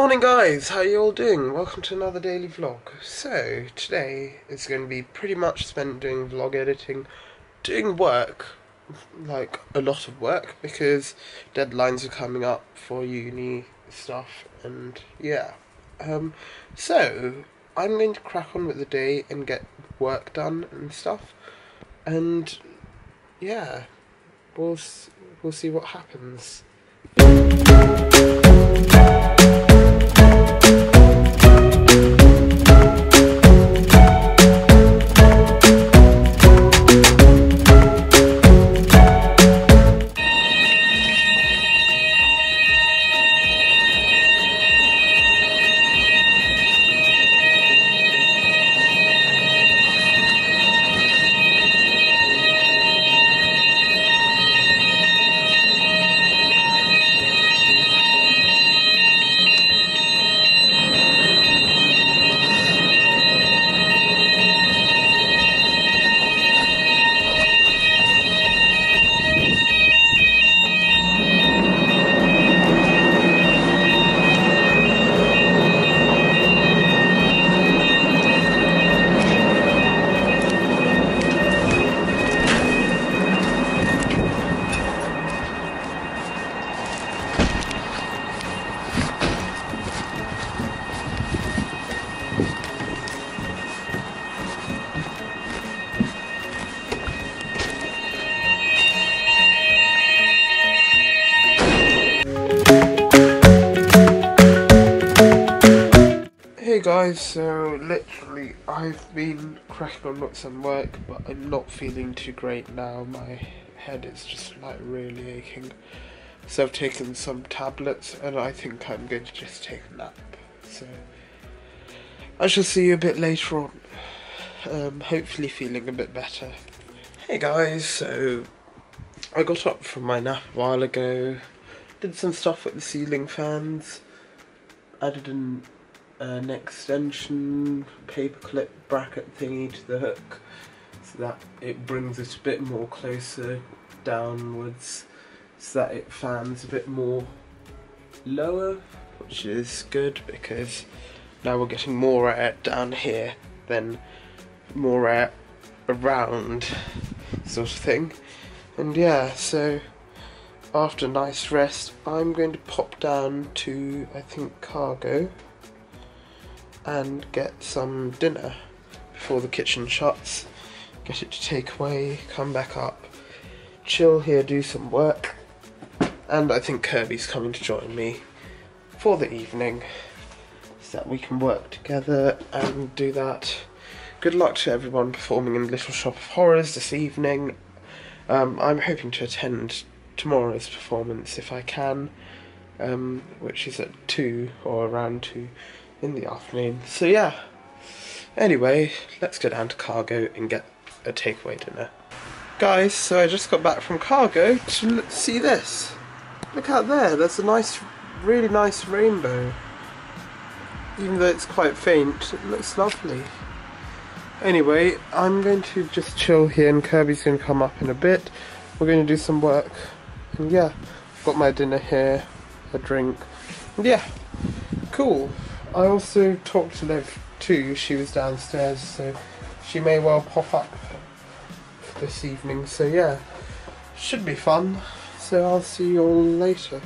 morning guys, how you all doing? Welcome to another daily vlog. So, today is going to be pretty much spent doing vlog editing, doing work, like a lot of work, because deadlines are coming up for uni stuff, and yeah. So, I'm going to crack on with the day and get work done and stuff, and yeah, we'll see what happens. Hey guys, so literally I've been cracking on with some work, but I'm not feeling too great now. My head is just like really aching. So I've taken some tablets and I think I'm going to just take a nap. So I shall see you a bit later on. Hopefully feeling a bit better. Hey guys, so I got up from my nap a while ago, did some stuff with the ceiling fans, added an extension paperclip bracket thingy to the hook so that it brings it a bit more closer downwards so that it fans a bit more lower, which is good because now we're getting more air down here than more air around, sort of thing. And yeah, so after a nice rest I'm going to pop down to, I think, Cargo and get some dinner before the kitchen shuts, get it to take away, come back up, chill here, do some work, and I think Kirby's coming to join me for the evening so that we can work together and do that. Good luck to everyone performing in Little Shop of Horrors this evening. I'm hoping to attend tomorrow's performance if I can, which is at 2 or around 2 in the afternoon. So yeah, anyway, let's go down to Cargo and get a takeaway dinner. Guys, so I just got back from Cargo to see this. Look out there, there's a nice, really nice rainbow. Even though it's quite faint, it looks lovely. Anyway, I'm going to just chill here and Kirby's going to come up in a bit. We're going to do some work. And yeah, I've got my dinner here, a drink. And yeah, cool. I also talked to Liv too, she was downstairs, so she may well pop up this evening, so yeah, should be fun, so I'll see you all later.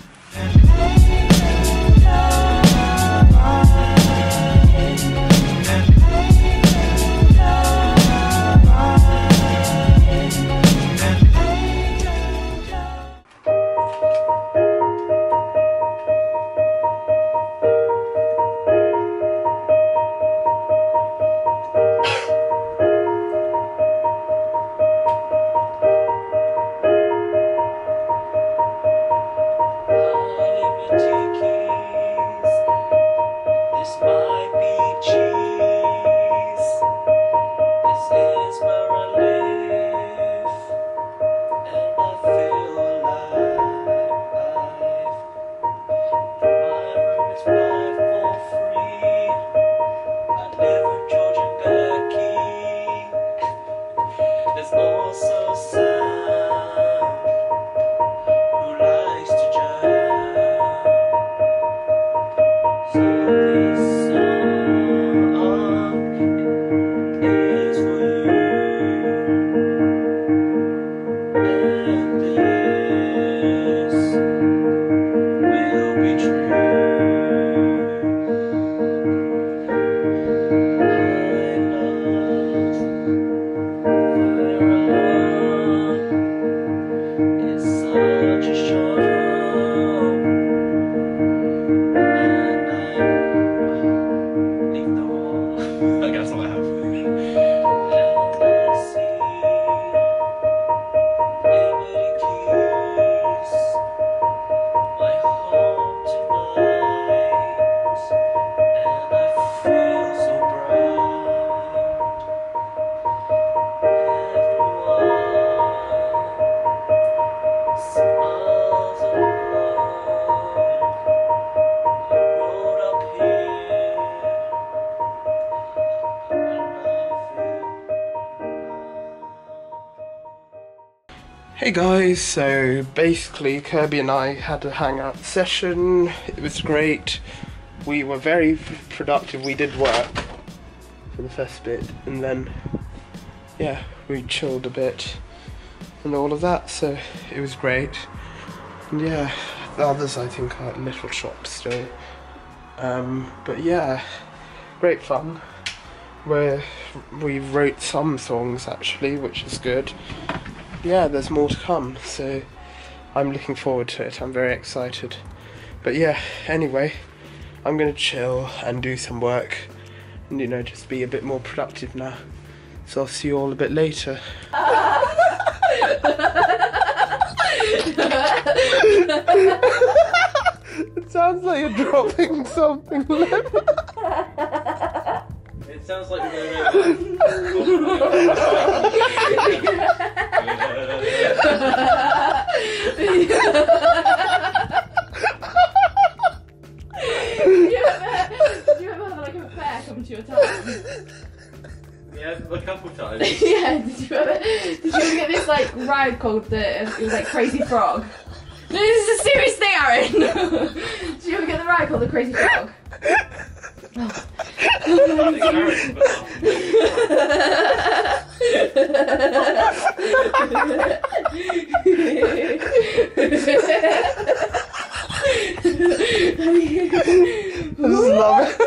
Hey guys, so basically Kirby and I had a hangout session. It was great. We were very productive. We did work for the first bit, and then yeah, we chilled a bit and all of that, so it was great. And yeah, the others I think are little shops still. But yeah, great fun. We wrote some songs actually, which is good. Yeah, there's more to come, so I'm looking forward to it. I'm very excited. But yeah, anyway, I'm gonna chill and do some work and, you know, just be a bit more productive now. So I'll see you all a bit later. It sounds like you're dropping something. It sounds like we're going Did you ever have like a bear come to your town? Yeah, a couple times. Yeah, did you ever get this like ride called it was like Crazy Frog? No, this is a serious thing, Aaron! Did you ever get the ride called the Crazy Frog? I just love it.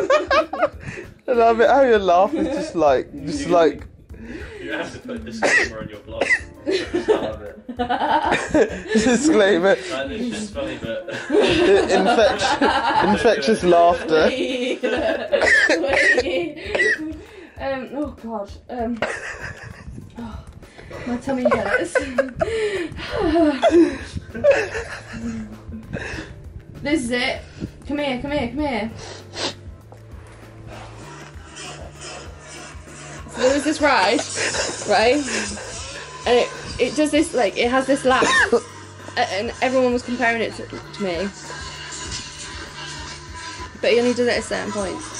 I love it how your laugh is just like. You have to put a disclaimer on your blog. Disclaimer. It's just funny, but infectious laughter. Oh god. Oh, my tummy hurts. This is it. Come here, come here, come here. So there was this ride, right? And it does this, like, it has this laugh. And everyone was comparing it to me. But he only does it at certain points.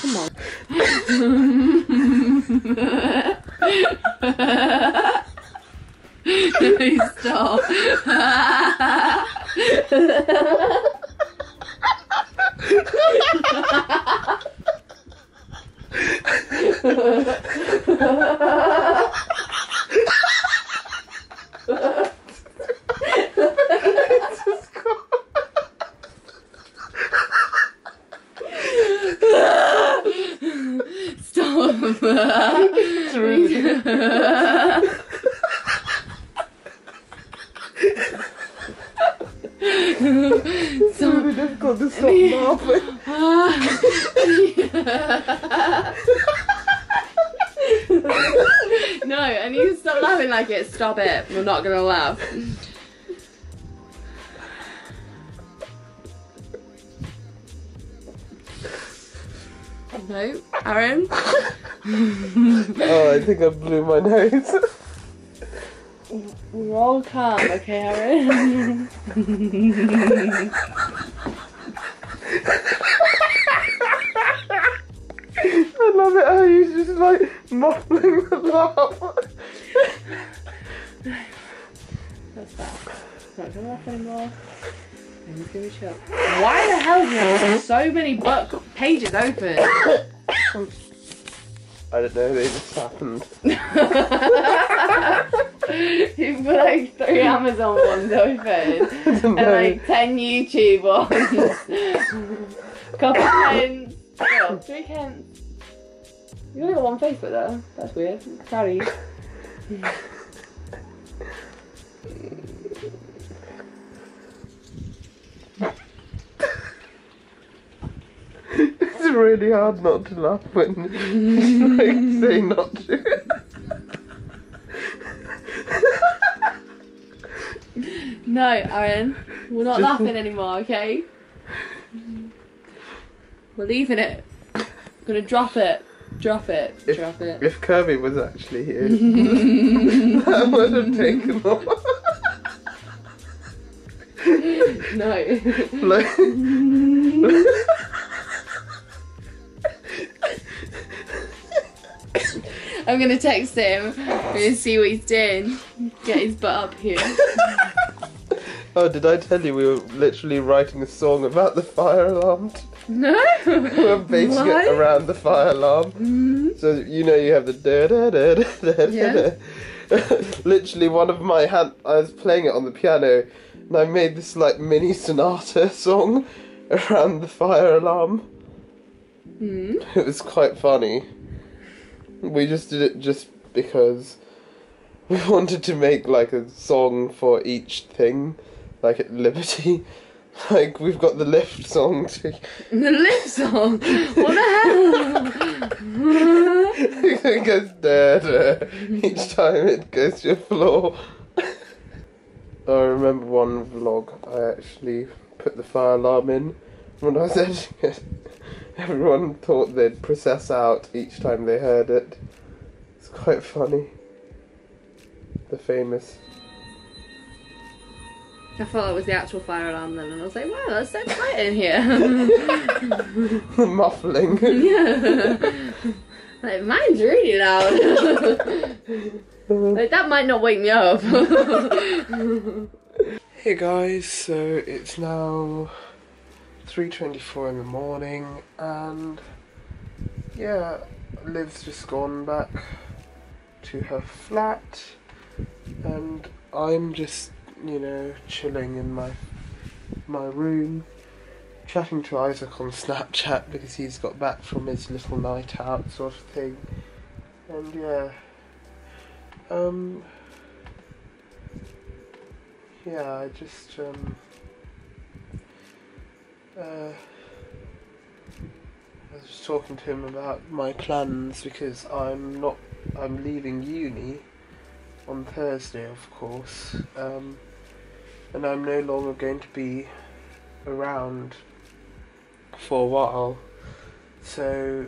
Come on. Stop. It's really it's really difficult to stop laughing. No, I need to stop laughing like it. Stop it. We're not gonna laugh. No, Aaron. Oh, I think I blew my nose. We're all calm, okay, Aaron? I love it how you just like muffling the laugh. That's that. Not gonna laugh anymore. I'm just gonna chill. Why the hell do you have so many book pages open? I don't know, they just happened. You put like 3 Amazon ones open and like 10 YouTube ones. Couple Kents. Oh, 3 Kents. You only got 1 Facebook though. That's weird. Proud of you. It's really hard not to laugh when you like say not to. No, Aaron. We're not laughing anymore, okay? We're leaving it. I'm gonna drop it. Drop it. Drop it. If Kirby was actually here, that would have taken off. No. Like, I'm gonna text him. We're gonna see what he's doing. Get his butt up here. Oh, did I tell you we were literally writing a song about the fire alarm? No. We were basing it around the fire alarm. So you know you have the da da da da da da. Literally one of my I was playing it on the piano, and I made this like mini sonata song around the fire alarm. It was quite funny. We just did it just because we wanted to make like a song for each thing, like at Liberty. Like we've got the lift song too. The lift song? What the hell? It goes da da each time it goes to your floor. I remember one vlog I actually put the fire alarm in when I was editing it. Everyone thought they'd process out each time they heard it. It's quite funny. The famous. I thought it was the actual fire alarm then, and I was like, wow, that's so exciting here. Muffling. Yeah. Like, mine's really loud. Like, that might not wake me up. Hey guys, so it's now 3:24 in the morning, and yeah, Liv's just gone back to her flat, and I'm just, you know, chilling in my room, chatting to Isaac on Snapchat because he's got back from his little night out sort of thing, and yeah, I just I was just talking to him about my plans because I'm leaving uni on Thursday, of course, and I'm no longer going to be around for a while, so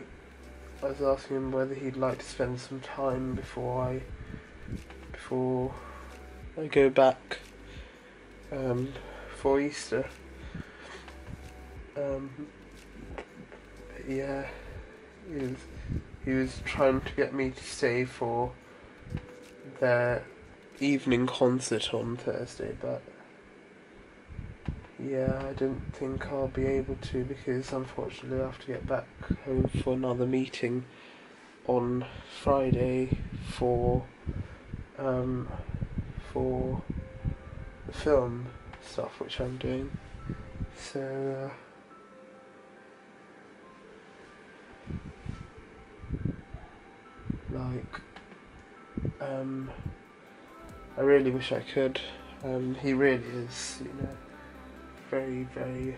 I was asking him whether he'd like to spend some time before I go back for Easter. Yeah, he was trying to get me to stay for their evening concert on Thursday, but yeah, I don't think I'll be able to because unfortunately I have to get back home for another meeting on Friday for the film stuff which I'm doing. So I really wish I could. He really is, you know, very, very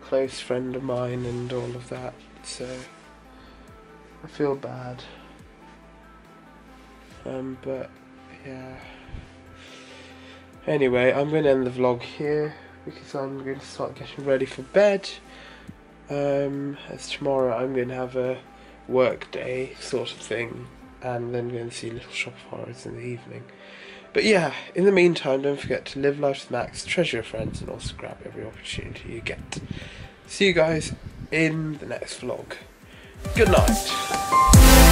close friend of mine and all of that, so I feel bad. But yeah. Anyway, I'm going to end the vlog here because I'm going to start getting ready for bed. As tomorrow I'm going to have a work day sort of thing, and then going to see Little Shop of Horrors in the evening. But yeah, in the meantime, don't forget to live life with Max, treasure your friends, and also grab every opportunity you get. See you guys in the next vlog. Good night.